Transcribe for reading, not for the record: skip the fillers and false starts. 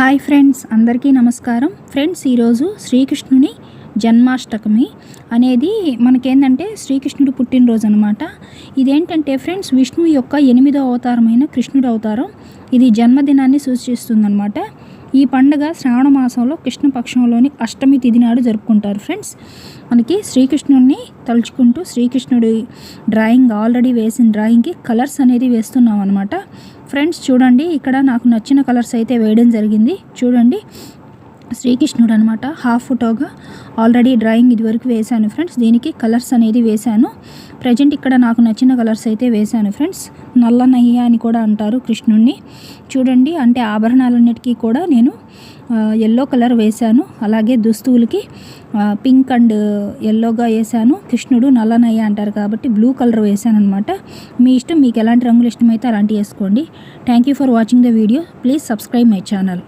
Hi friends, అందరికీ నమస్కారం. Friends, ఈరోజు శ్రీకృష్ణుని జన్మాష్టమి అనేది మనకేంటంటే శ్రీకృష్ణుడు పుట్టినరోజు అనమాట. ఇదేంటంటే ఫ్రెండ్స్, విష్ణువు యొక్క 8వ అవతారమైన కృష్ణుడు అవతారం. ఇది జన్మదినాన్ని సూచిస్తుందన్నమాట. ఈ పండుగ శ్రావణ మాసంలో కృష్ణపక్షంలోని అష్టమి తిథి నాడు జరుపుకుంటారు. ఫ్రెండ్స్, మనకి శ్రీకృష్ణుడిని తలుచుకుంటూ శ్రీకృష్ణుడి డ్రాయింగ్ ఆల్రెడీ వేసిన డ్రాయింగ్కి కలర్స్ అనేది వేస్తున్నాం అనమాట. ఫ్రెండ్స్ చూడండి, ఇక్కడ నాకు నచ్చిన కలర్స్ అయితే వేయడం జరిగింది. చూడండి, శ్రీకృష్ణుడు అనమాట హాఫ్ ఫోటోగా ఆల్రెడీ డ్రాయింగ్ ఇదివరకు వేశాను ఫ్రెండ్స్. దీనికి కలర్స్ అనేది వేశాను. ప్రజెంట్ ఇక్కడ నాకు నచ్చిన కలర్స్ అయితే వేశాను ఫ్రెండ్స్. నల్ల నయ్య అని కూడా అంటారు కృష్ణుడిని. చూడండి, అంటే ఆభరణాలన్నిటికీ కూడా నేను ఎల్లో కలర్ వేశాను. అలాగే దుస్తువులకి పింక్ అండ్ ఎల్లోగా వేసాను. కృష్ణుడు నల్ల నయ్య అంటారు కాబట్టి బ్లూ కలర్ వేసాను అనమాట. మీ ఇష్టం, మీకు ఎలాంటి రంగులు ఇష్టమైతే అలాంటివి వేసుకోండి. Thank you for watching the video. Please subscribe my channel.